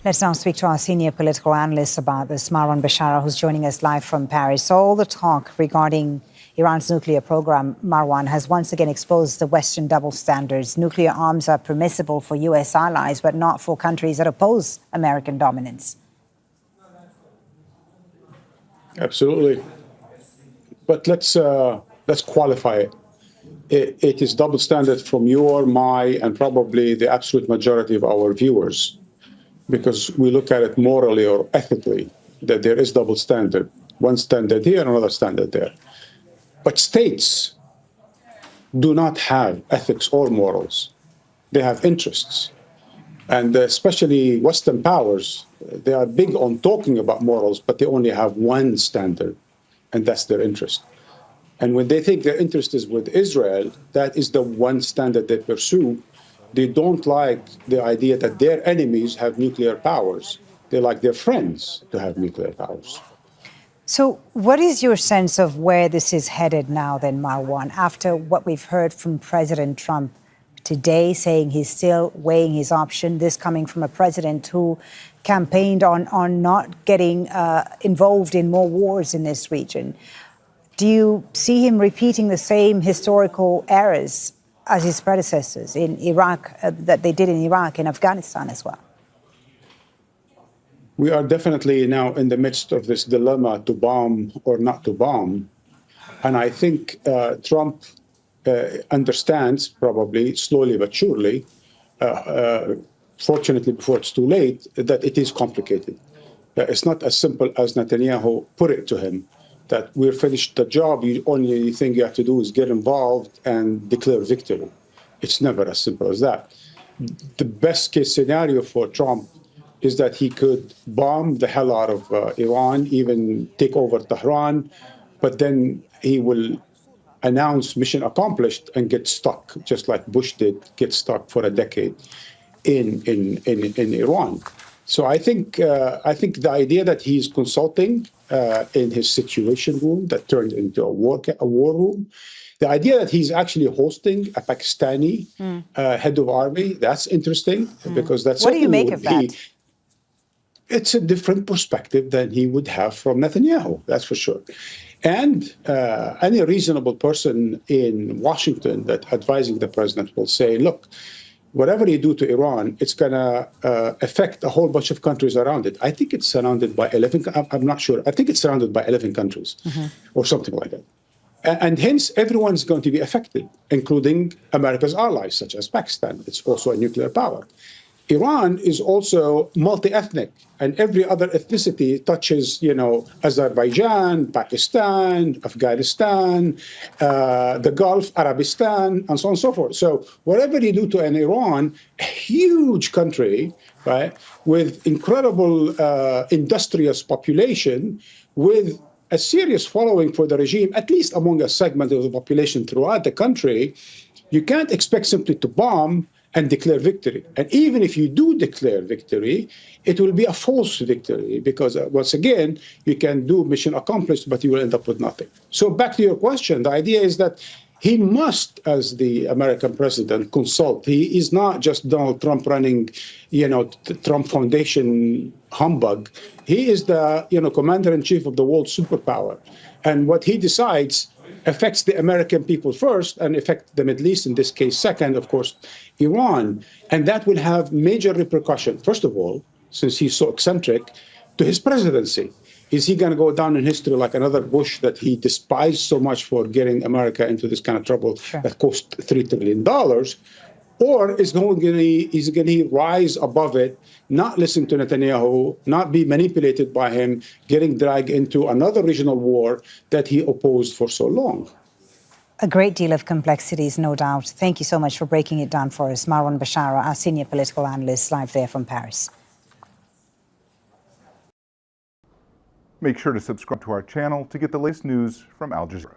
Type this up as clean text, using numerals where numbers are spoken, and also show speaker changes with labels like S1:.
S1: Let's now speak to our senior political analyst about this, Marwan Bishara, who's joining us live from Paris. So all the talk regarding Iran's nuclear program, Marwan, has once again exposed the Western double standards. Nuclear arms are permissible for U.S. allies, but not for countries that oppose American dominance.
S2: Absolutely. But let's qualify it. It is double standard from your, my, and probably the absolute majority of our viewers, because we look at it morally or ethically, that there is double standard. One standard here, another standard there. But states do not have ethics or morals. They have interests. And especially Western powers, they are big on talking about morals, but they only have one standard, and that's their interest. And when they think their interest is with Israel, that is the one standard they pursue. They don't like the idea that their enemies have nuclear powers. They like their friends to have nuclear powers.
S1: So what is your sense of where this is headed now then, Marwan, after what we've heard from President Trump today, saying he's still weighing his option, this coming from a president who campaigned on not getting involved in more wars in this region? Do you see him repeating the same historical errors as his predecessors in Iraq, that they did in Iraq and Afghanistan as well?
S2: We are definitely now in the midst of this dilemma to bomb or not to bomb. And I think Trump understands, probably slowly but surely, fortunately before it's too late, that it is complicated. It's not as simple as Netanyahu put it to him, that we're finished the job, the only thing you have to do is get involved and declare victory. It's never as simple as that. The best case scenario for Trump is that he could bomb the hell out of Iran, even take over Tehran, but then he will announce mission accomplished and get stuck, just like Bush did, get stuck for a decade in Iran. So I think the idea that he's consulting in his situation room that turned into a war room, the idea that he's actually hosting a Pakistani head of army, that's interesting because that's
S1: what do you make of that?
S2: It's a different perspective than he would have from Netanyahu, that's for sure. And any reasonable person in Washington that advising the president will say, look, whatever you do to Iran, it's going to affect a whole bunch of countries around it. I think it's surrounded by 11, I'm not sure. I think it's surrounded by 11 countries or something like that. And hence, everyone's going to be affected, including America's allies, such as Pakistan. It's also a nuclear power. Iran is also multi-ethnic, and every other ethnicity touches, Azerbaijan, Pakistan, Afghanistan, the Gulf, Arabistan, and so on and so forth. So whatever you do to an Iran, a huge country, right, with incredible industrious population, with a serious following for the regime, at least among a segment of the population throughout the country, you can't expect simply to bomb and declare victory. And even if you do declare victory, it will be a false victory because, once again, you can do mission accomplished, but you will end up with nothing. So back to your question, the idea is that he must, as the American president, consult. He is not just Donald Trump running, the Trump Foundation humbug. He is the, commander-in-chief of the world superpower. And what he decides affects the American people first and affect the Middle East, in this case, second, of course, Iran. And that will have major repercussions. First of all, since he's so eccentric, to his presidency. Is he going to go down in history like another Bush that he despised so much for getting America into this kind of trouble that cost $3 trillion? Or is he going to rise above it, not listen to Netanyahu, not be manipulated by him, getting dragged into another regional war that he opposed for so long?
S1: A great deal of complexities, no doubt. Thank you so much for breaking it down for us. Marwan Bishara, our senior political analyst, live there from Paris.
S3: Make sure to subscribe to our channel to get the latest news from Al Jazeera.